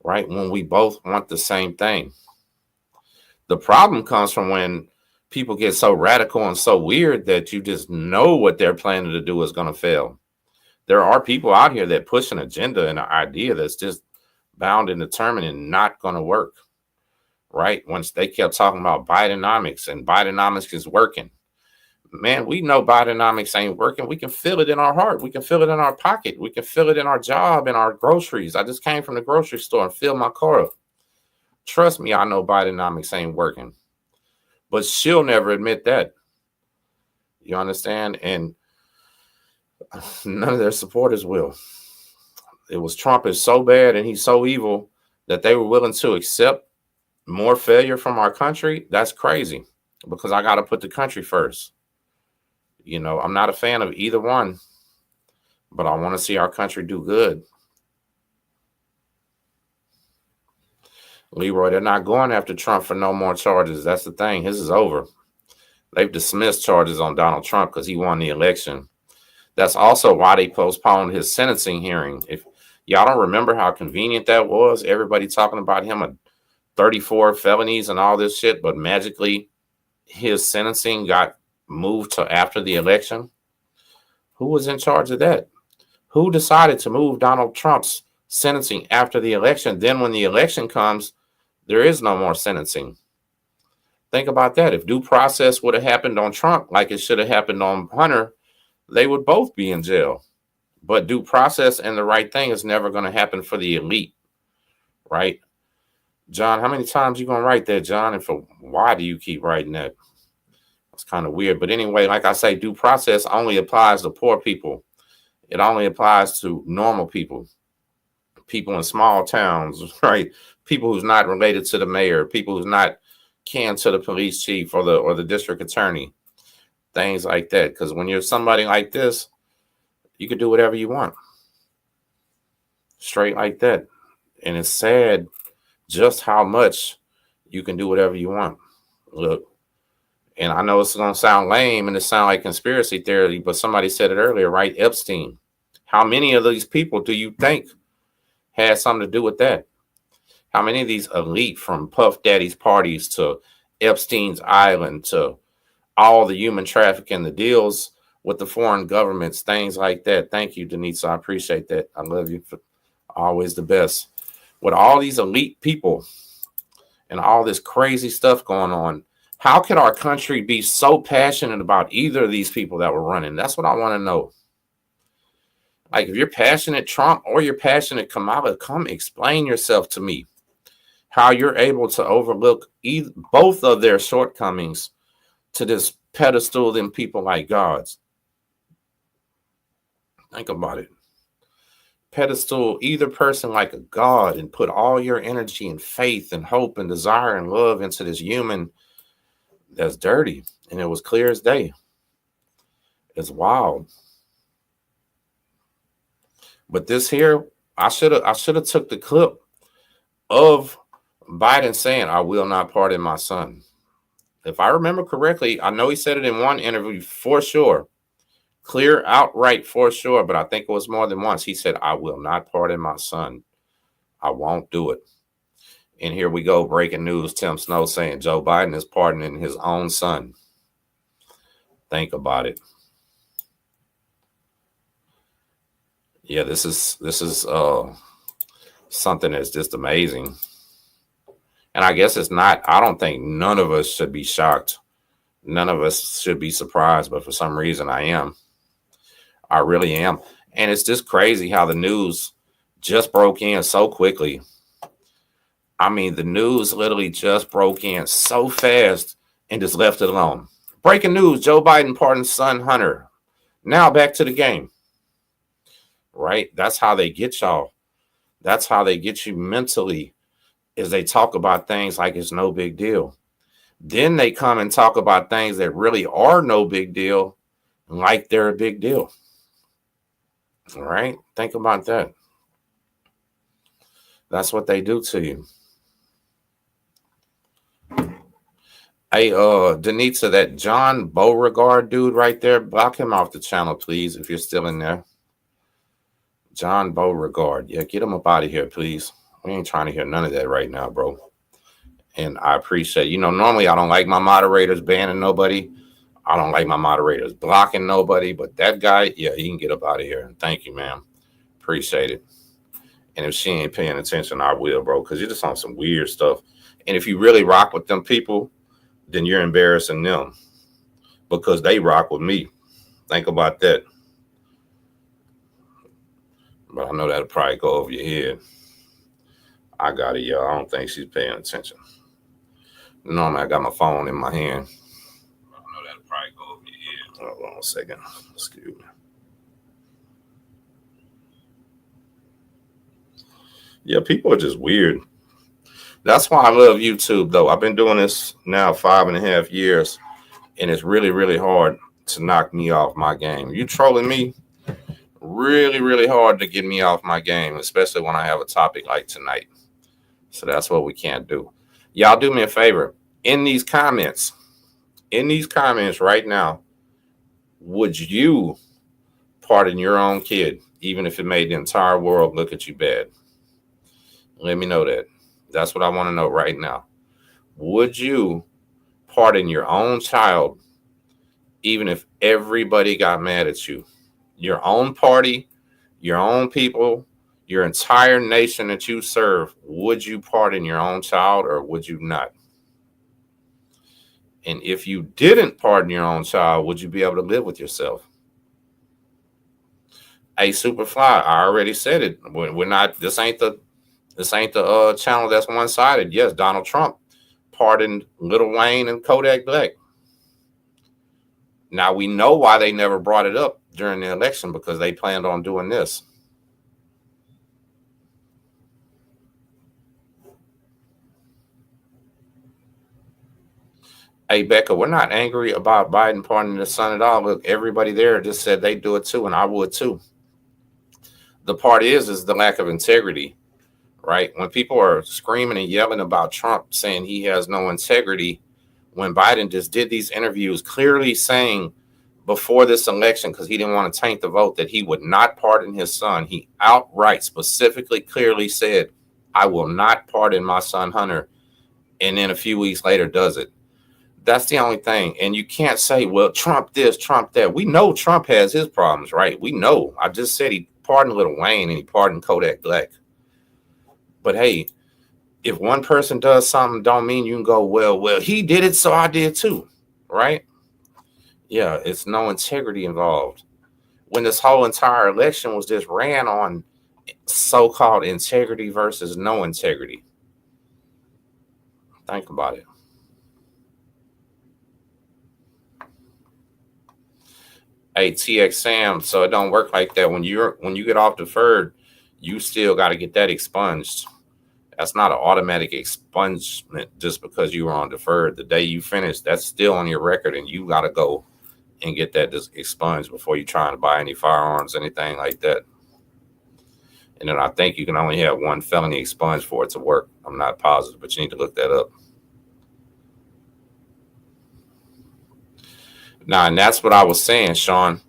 right? When we both want the same thing. The problem comes from when people get so radical and so weird that you just know what they're planning to do is going to fail. There are people out here that push an agenda and an idea that's just bound and determined and not going to work, right? Once they kept talking about Bidenomics and Bidenomics is working. Man, we know Bidenomics ain't working. We can feel it in our heart. We can feel it in our pocket. We can feel it in our job, in our groceries. I just came from the grocery store and filled my car up. Trust me, I know Bidenomics ain't working. But she'll never admit that. You understand? And none of their supporters will. It was Trump is so bad and he's so evil that they were willing to accept more failure from our country. That's crazy because I got to put the country first. You know, I'm not a fan of either one, but I want to see our country do good. Leroy, they're not going after Trump for no more charges. That's the thing. His is over. They've dismissed charges on Donald Trump because he won the election. That's also why they postponed his sentencing hearing. If y'all don't remember how convenient that was, everybody talking about him at 34 felonies and all this shit, but magically his sentencing got moved to after the election. Who was in charge of that? Who decided to move Donald Trump's sentencing after the election? Then when the election comes, there is no more sentencing. Think about that. If due process would have happened on Trump like it should have happened on Hunter, they would both be in jail. But due process and the right thing is never going to happen for the elite, right? John, how many times you going to write that, John? And for why do you keep writing that? It's kind of weird. But anyway, like I say, due process only applies to poor people. It only applies to normal people, people in small towns, right? People who's not related to the mayor, people who's not kin to the police chief or the district attorney, things like that. Because when you're somebody like this, you can do whatever you want. Straight like that. And it's sad just how much you can do whatever you want. Look, And I know it's going to sound lame and it sound like conspiracy theory, but somebody said it earlier, right? Epstein. How many of these people do you think had something to do with that? How many of these elite, from Puff Daddy's parties to Epstein's Island to all the human trafficking, the deals with the foreign governments, things like that? Thank you, Denise. I appreciate that. I love you. For always the best. With all these elite people and all this crazy stuff going on, how could our country be so passionate about either of these people that were running? That's what I want to know. Like, if you're passionate Trump or you're passionate Kamala, come explain yourself to me. How you're able to overlook both of their shortcomings to this pedestal them people like gods. Think about it. Pedestal either person like a god and put all your energy and faith and hope and desire and love into this human that's dirty. And it was clear as day. It's wild. But this here, I should have took the clip of Biden saying, "I will not pardon my son." If I remember correctly, I know he said it in one interview for sure. Clear, outright for sure, but I think it was more than once. He said, "I will not pardon my son. I won't do it." And here we go, breaking news. Tim Snow saying Joe Biden is pardoning his own son. Think about it. Yeah, this is something that's just amazing. And I guess it's not, I don't think none of us should be shocked. None of us should be surprised, but for some reason I am. I really am. And it's just crazy how the news just broke in so quickly. I mean, the news literally just broke in so fast and just left it alone. Breaking news, Joe Biden pardons son Hunter. Now back to the game. Right? That's how they get y'all. That's how they get you mentally, is they talk about things like it's no big deal. Then they come and talk about things that really are no big deal, like they're a big deal. All right? Think about that. That's what they do to you. Hey, Denitza, that John Beauregard dude right there, block him off the channel, please, if you're still in there. John Beauregard. Yeah, get him up out of here, please. We ain't trying to hear none of that right now, bro. And I appreciate, normally I don't like my moderators banning nobody. I don't like my moderators blocking nobody, but that guy, yeah, he can get up out of here. Thank you, ma'am. Appreciate it. And if she ain't paying attention, I will, bro, because you're just on some weird stuff. And if you really rock with them people, then you're embarrassing them because they rock with me. Think about that. But I know that'll probably go over your head. I got it, y'all. I don't think she's paying attention. Normally, I got my phone in my hand. I know that'll probably go over your head. Hold on a second. Excuse me. Yeah, people are just weird. That's why I love YouTube, though. I've been doing this now 5.5 years, and it's really, really hard to knock me off my game. You trolling me? Really, really hard to get me off my game, especially when I have a topic like tonight. So that's what we can't do. Y'all do me a favor. In these comments right now, would you pardon your own kid, even if it made the entire world look at you bad? Let me know that. That's what I want to know right now. Would you pardon your own child, even if everybody got mad at you? Your own party, your own people, your entire nation that you serve, would you pardon your own child or would you not? And if you didn't pardon your own child, would you be able to live with yourself? Hey, Superfly, I already said it. We're not, this ain't the channel that's one-sided. Yes, Donald Trump pardoned Lil Wayne and Kodak Black. Now we know why they never brought it up during the election, because they planned on doing this. Hey, Becca, we're not angry about Biden pardoning his son at all. Look, everybody there just said they do it too, and I would too. The part is the lack of integrity, right? When people are screaming and yelling about Trump, saying he has no integrity, when Biden just did these interviews clearly saying before this election, because he didn't want to taint the vote, that he would not pardon his son. He outright, specifically, clearly said, I will not pardon my son Hunter. And then a few weeks later does it. That's the only thing. And you can't say, well, Trump this, Trump that. We know Trump has his problems, right? We know. I just said he pardoned Lil Wayne and he pardoned Kodak Black. But hey, if one person does something, don't mean you can go, well, he did it, so I did too, right? Yeah, it's no integrity involved. When this whole entire election was just ran on so-called integrity versus no integrity. Think about it. Hey, TX Sam, so it don't work like that. When you get off deferred, you still got to get that expunged. That's not an automatic expungement just because you were on deferred. The day you finish, that's still on your record, and you got to go and get that expunged before you're trying to buy any firearms, anything like that. And then I think you can only have one felony expunged for it to work. I'm not positive, but you need to look that up. Now, and that's what I was saying, Sean.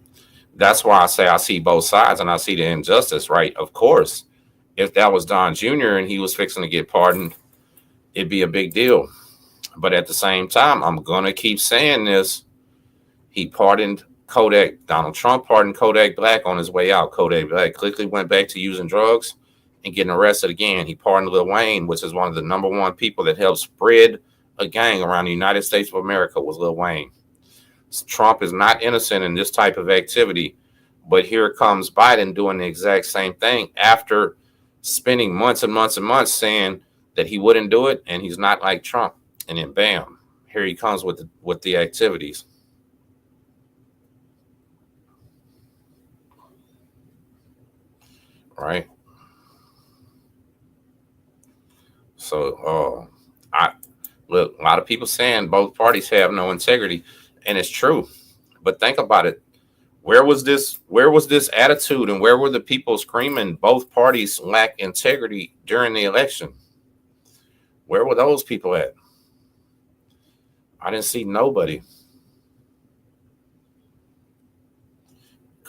That's why I say I see both sides and I see the injustice, right? Of course, if that was Don Jr. and he was fixing to get pardoned, it'd be a big deal. But at the same time, I'm going to keep saying this. He pardoned Kodak. Donald Trump pardoned Kodak Black on his way out. Kodak Black quickly went back to using drugs and getting arrested again. He pardoned Lil Wayne, which is one of the number one people that helped spread a gang around the United States of America, was Lil Wayne. Trump is not innocent in this type of activity, but here comes Biden doing the exact same thing after spending months and months and months saying that he wouldn't do it and he's not like Trump. And then bam, here he comes with the activities. Right. So look, a lot of people saying both parties have no integrity. And it's true, but think about it. Where was this attitude, and where were the people screaming both parties lack integrity during the election? Where were those people at? I didn't see nobody.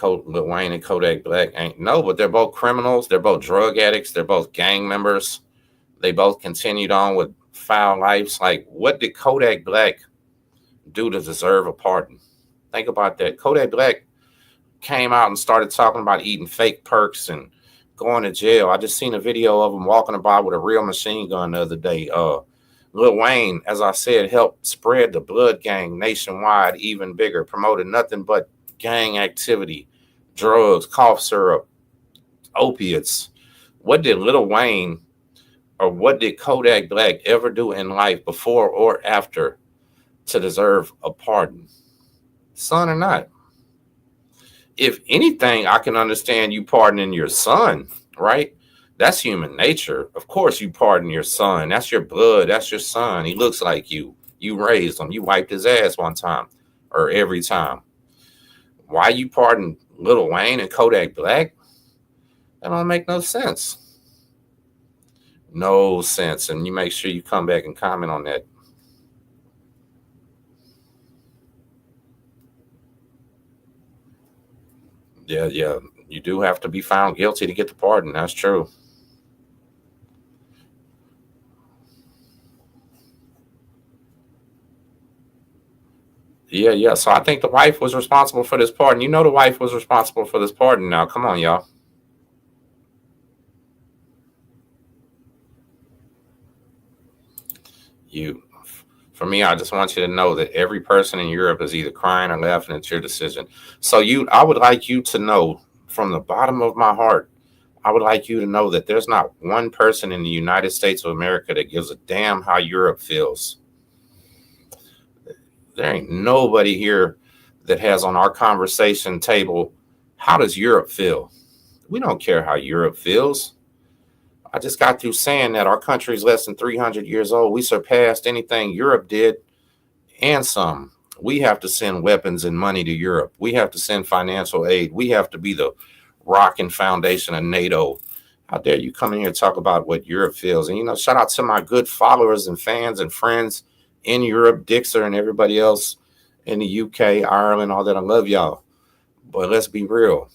Lil Wayne and Kodak Black ain't no, but they're both criminals. They're both drug addicts. They're both gang members. They both continued on with foul lives. Like, what did Kodak Black do to deserve a pardon? Think about that. Kodak Black came out and started talking about eating fake perks and going to jail. I just seen a video of him walking about with a real machine gun the other day. Lil Wayne, as I said, helped spread the blood gang nationwide even bigger, promoted nothing but gang activity, drugs, cough syrup, opiates. What did Lil Wayne or what did Kodak Black ever do in life before or after to deserve a pardon? Son or not? If anything, I can understand you pardoning your son, right? That's human nature. Of course you pardon your son. That's your blood. That's your son. He looks like you. You raised him. You wiped his ass one time or every time. Why you pardon Lil Wayne and Kodak Black? That don't make no sense. No sense. And you make sure you come back and comment on that. Yeah, you do have to be found guilty to get the pardon. That's true. Yeah. So I think the wife was responsible for this pardon. You know the wife was responsible for this pardon now. Come on, y'all. For me, I just want you to know that every person in Europe is either crying or laughing at your decision. So I would like you to know from the bottom of my heart, I would like you to know that there's not one person in the United States of America that gives a damn how Europe feels. There ain't nobody here that has on our conversation table, how does Europe feel? We don't care how Europe feels. I just got through saying that our country is less than 300 years old. We surpassed anything Europe did and some. We have to send weapons and money to Europe. We have to send financial aid. We have to be the rocking foundation of NATO. How dare you come in here and talk about what Europe feels? And, shout out to my good followers and fans and friends in Europe, Dixer and everybody else in the UK, Ireland, all that. I love y'all. But let's be real.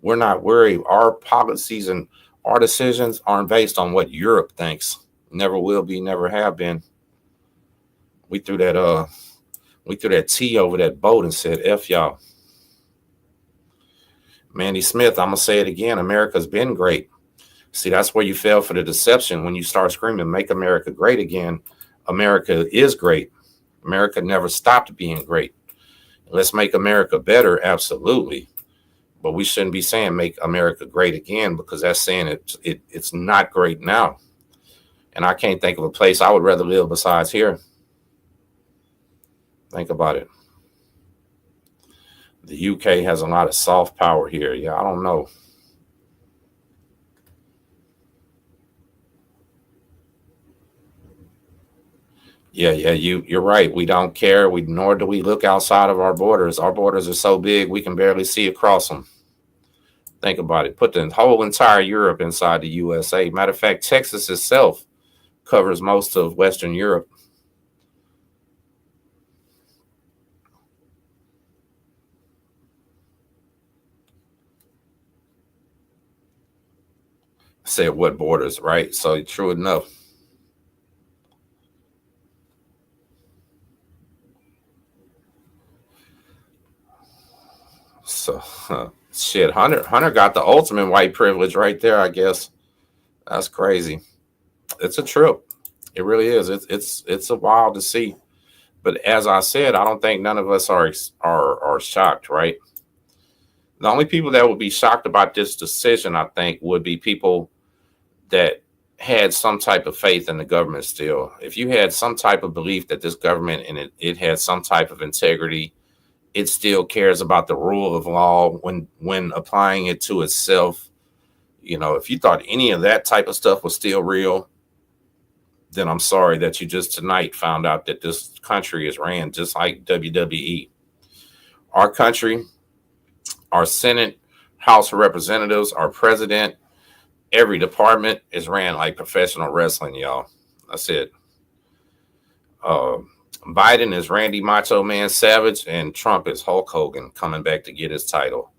We're not worried. Our policies and our decisions aren't based on what Europe thinks. Never will be, never have been. We threw that T over that boat and said, F y'all. Mandy Smith, I'm gonna say it again. America's been great. See, that's where you fell for the deception when you start screaming, make America great again. America is great. America never stopped being great. Let's make America better, absolutely. But we shouldn't be saying make America great again, because that's saying it's not great now. And I can't think of a place I would rather live besides here. Think about it. The UK has a lot of soft power here. Yeah, I don't know. Yeah, you're right. We don't care. Nor do we look outside of our borders. Our borders are so big we can barely see across them. Think about it. Put the whole entire Europe inside the USA. Matter of fact, Texas itself covers most of Western Europe. Said what borders, right? So true enough. So shit, Hunter got the ultimate white privilege right there, I guess. That's crazy. It's a trip. It really is. It's a wild to see. But as I said, I don't think none of us are shocked, right? The only people that would be shocked about this decision, I think, would be people that had some type of faith in the government still. If you had some type of belief that this government and it had some type of integrity, it still cares about the rule of law when applying it to itself. If you thought any of that type of stuff was still real, then I'm sorry that you just tonight found out that this country is ran just like WWE. Our country, our Senate, House of Representatives, our president, every department is ran like professional wrestling, y'all. That's it. Biden is Randy Macho Man Savage, and Trump is Hulk Hogan coming back to get his title.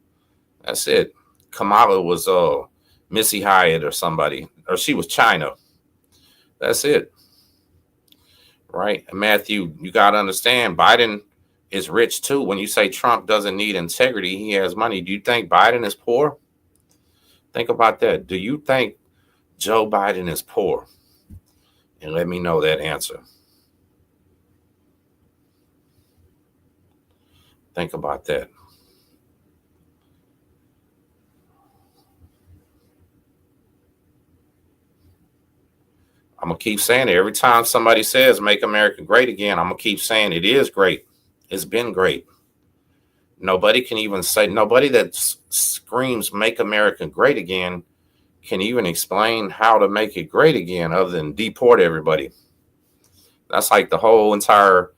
That's it. Kamala was Missy Hyatt or somebody, or she was China. That's it. Right? And Matthew, you got to understand, Biden is rich too. When you say Trump doesn't need integrity, he has money. Do you think Biden is poor? Think about that. Do you think Joe Biden is poor? And let me know that answer. Think about that. I'm going to keep saying it. Every time somebody says make America great again, I'm going to keep saying it is great. It's been great. Nobody can even say, nobody that screams make America great again can even explain how to make it great again other than deport everybody. That's like the whole entire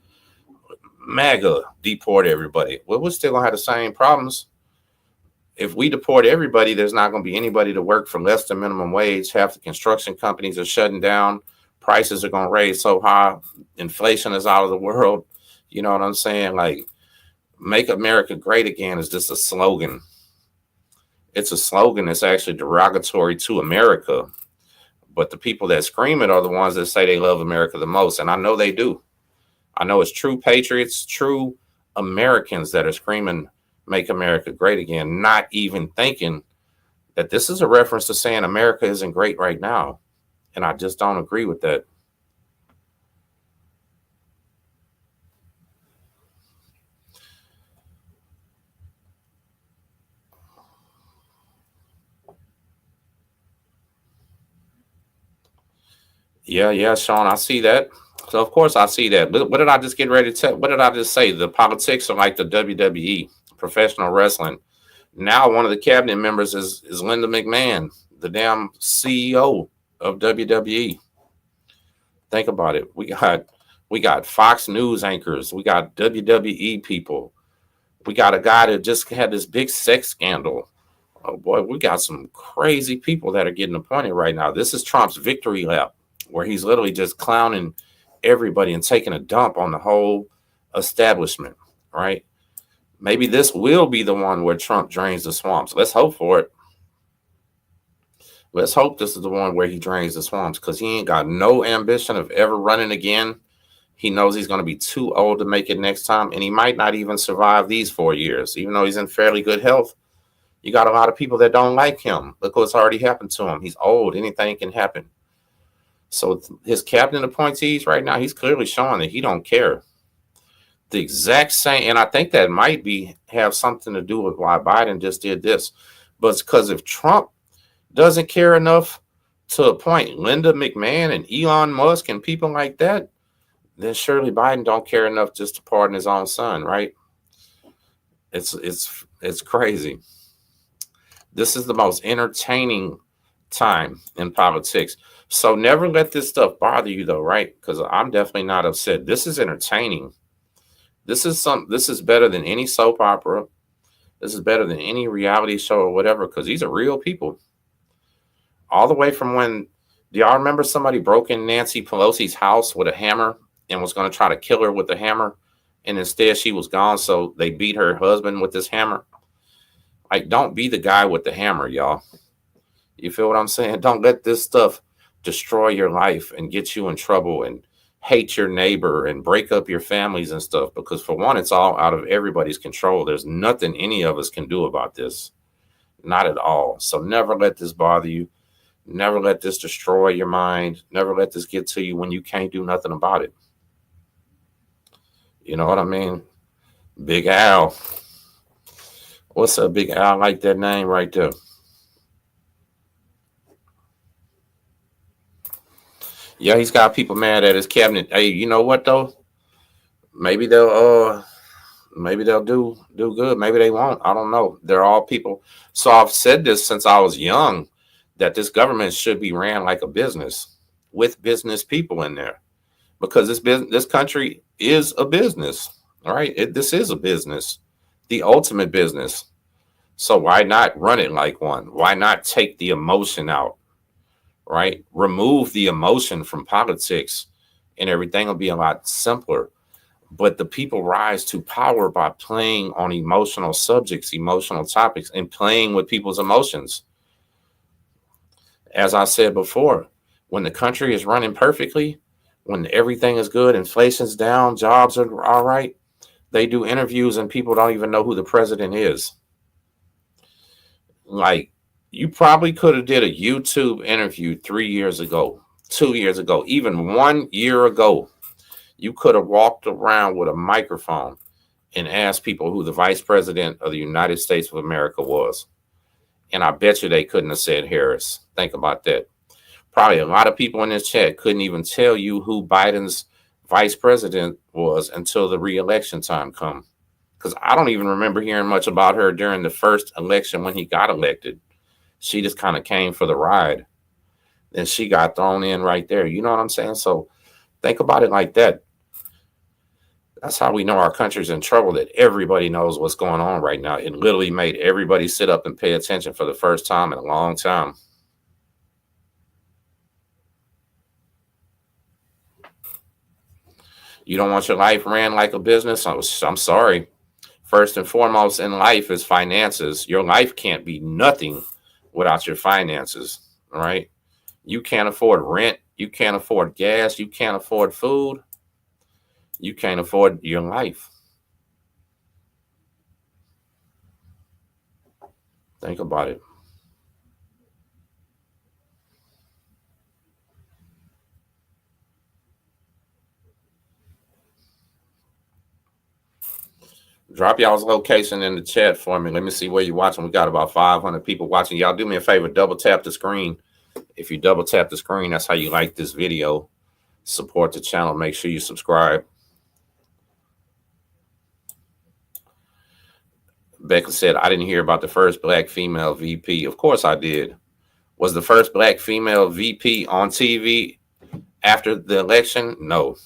MAGA deport everybody. Well, we're still going to have the same problems. If we deport everybody, there's not going to be anybody to work for less than minimum wage. Half the construction companies are shutting down. Prices are going to raise so high. Inflation is out of the world. You know what I'm saying? Like, make America great again is just a slogan. It's a slogan that's actually derogatory to America. But the people that scream it are the ones that say they love America the most. And I know they do. I know it's true patriots, true Americans that are screaming, make America great again, not even thinking that this is a reference to saying America isn't great right now. And I just don't agree with that. Yeah, Sean, I see that. So of course I see that. What did I just get ready to tell? What did I just say? The politics are like the WWE, professional wrestling. Now one of the cabinet members is Linda McMahon, the damn CEO of WWE. Think about it. We got Fox News anchors. We got WWE people. We got a guy that just had this big sex scandal. Oh boy, we got some crazy people that are getting appointed right now. This is Trump's victory lap, where he's literally just clowning everybody and taking a dump on the whole establishment, right? Maybe this will be the one where Trump drains the swamps. Let's hope for it. Let's hope this is the one where he drains the swamps, because he ain't got no ambition of ever running again. He knows he's going to be too old to make it next time, and he might not even survive these 4 years, even though he's in fairly good health. You got a lot of people that don't like him. Look what's already happened to him. He's old. Anything can happen. So his cabinet appointees right now, he's clearly showing that he don't care. The exact same, and I think that might have something to do with why Biden just did this. But it's because if Trump doesn't care enough to appoint Linda McMahon and Elon Musk and people like that, then surely Biden don't care enough just to pardon his own son, right? It's crazy. This is the most entertaining time in politics. So never let this stuff bother you, though, right? Because I'm definitely not upset. This is entertaining. This is better than any soap opera. This is better than any reality show or whatever, because these are real people. All the way from when, do y'all remember somebody broke in Nancy Pelosi's house with a hammer and was going to try to kill her with the hammer, and instead she was gone, so they beat her husband with this hammer? Like, don't be the guy with the hammer, y'all. You feel what I'm saying? Don't let this stuff destroy your life and get you in trouble and hate your neighbor and break up your families and stuff, because for one, it's all out of everybody's control. There's nothing any of us can do about this. Not at all. So never let this bother you. Never let this destroy your mind. Never let this get to you when you can't do nothing about it. You know what I mean? Big Al. What's up, Big Al? I like that name right there. Yeah, he's got people mad at his cabinet. Hey, you know what though? Maybe they'll do good. Maybe they won't. I don't know. They're all people. So I've said this since I was young, that this government should be ran like a business with business people in there, because this country is a business. All right, this is a business, the ultimate business. So why not run it like one? Why not take the emotion out? Right? Remove the emotion from politics, and everything will be a lot simpler. But the people rise to power by playing on emotional subjects, emotional topics, and playing with people's emotions. As I said before, when the country is running perfectly, when everything is good, inflation's down, jobs are all right, they do interviews and people don't even know who the president is. Like, you probably could have did a YouTube interview 3 years ago, 2 years ago, even 1 year ago. You could have walked around with a microphone and asked people who the vice president of the United States of America was. And I bet you they couldn't have said Harris. Think about that. Probably a lot of people in this chat couldn't even tell you who Biden's vice president was until the re-election time come. Because I don't even remember hearing much about her during the first election when he got elected. She just kind of came for the ride. Then she got thrown in right there. You know what I'm saying? So think about it like that. That's how we know our country's in trouble, that everybody knows what's going on right now. It literally made everybody sit up and pay attention for the first time in a long time. You don't want your life ran like a business? I'm sorry. First and foremost in life is finances. Your life can't be nothing without your finances, all right? You can't afford rent. You can't afford gas. You can't afford food. You can't afford your life. Think about it. Drop y'all's location in the chat for me. Let me see where you're watching. We got about 500 people watching. Y'all do me a favor, double tap the screen. If you double tap the screen, that's how you like this video. Support the channel. Make sure you subscribe. Becca said, I didn't hear about the first black female VP. Of course I did. Was the first black female VP on TV after the election? No.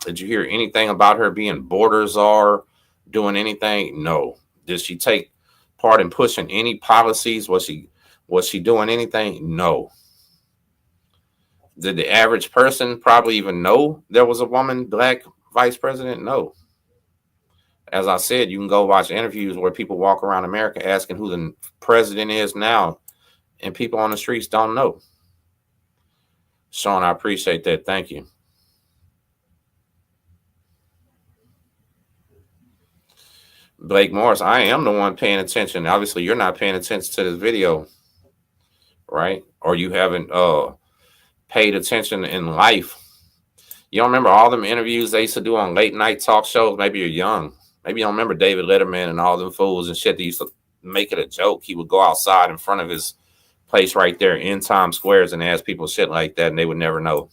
Did you hear anything about her being border czar, doing anything? No. Did she take part in pushing any policies? Was she doing anything? No. Did the average person probably even know there was a woman black vice president? No. As I said, you can go watch interviews where people walk around America asking who the president is now, and people on the streets don't know. Sean, I appreciate that. Thank you. Blake Morris, I am the one paying attention. Obviously, you're not paying attention to this video, right? Or you haven't paid attention in life. You don't remember all them interviews they used to do on late night talk shows? Maybe you're young. Maybe you don't remember David Letterman and all them fools and shit. They used to make it a joke. He would go outside in front of his place right there in Times Squares and ask people shit like that, and they would never know.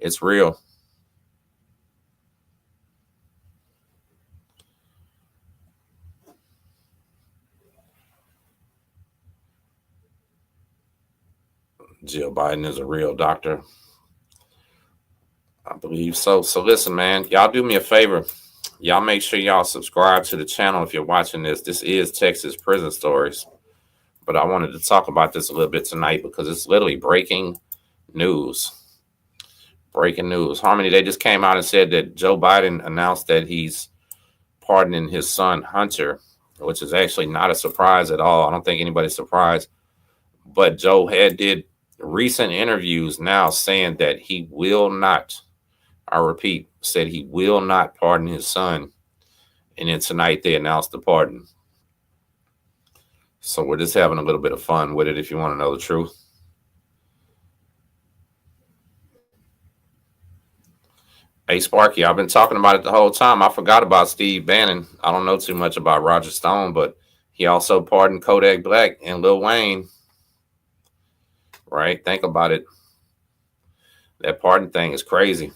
It's real. Jill Biden is a real doctor. I believe so. So listen, man, y'all do me a favor. Y'all make sure y'all subscribe to the channel if you're watching this. This is Texas Prison Stories. But I wanted to talk about this a little bit tonight because it's literally breaking news. Breaking news. Harmony, they just came out and said that Joe Biden announced that he's pardoning his son, Hunter, which is actually not a surprise at all. I don't think anybody's surprised. But Joe did recent interviews now saying that he will not, I repeat, said he will not pardon his son. And then tonight they announced the pardon. So we're just having a little bit of fun with it if you want to know the truth. Hey, Sparky, I've been talking about it the whole time. I forgot about Steve Bannon. I don't know too much about Roger Stone, but he also pardoned Kodak Black and Lil Wayne. Right? Think about it. That pardon thing is crazy.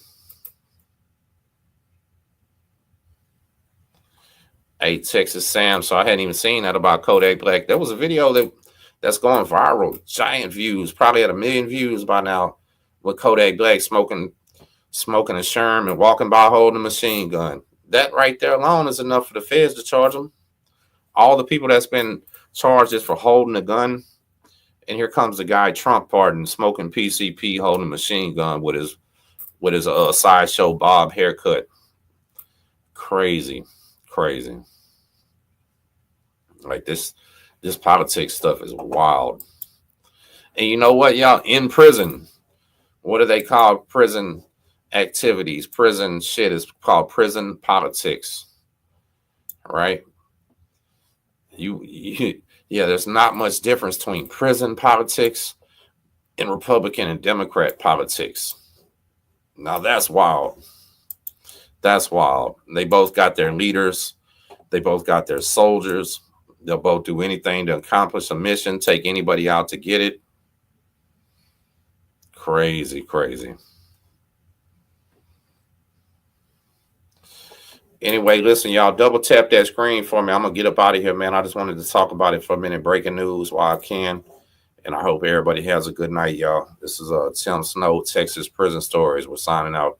Hey, Texas Sam. So I hadn't even seen that about Kodak Black. There was a video that's going viral. Giant views, probably at 1 million views by now, with Kodak Black smoking a Sherm and walking by holding a machine gun. That right there alone is enough for the feds to charge him. All the people that's been charged is for holding a gun. And here comes the guy Trump pardoned, smoking PCP, holding a machine gun with his sideshow Bob haircut. Crazy. Like this politics stuff is wild. And you know what, y'all? In prison, what do they call prison activities? Prison shit is called prison politics. Right? Yeah, there's not much difference between prison politics and Republican and Democrat politics. Now that's wild. That's wild. They both got their leaders. They both got their soldiers. They'll both do anything to accomplish a mission, take anybody out to get it. Crazy. Anyway, listen, y'all, double tap that screen for me. I'm going to get up out of here, man. I just wanted to talk about it for a minute, breaking news while I can. And I hope everybody has a good night, y'all. This is Tim Snow, Texas Prison Stories. We're signing out.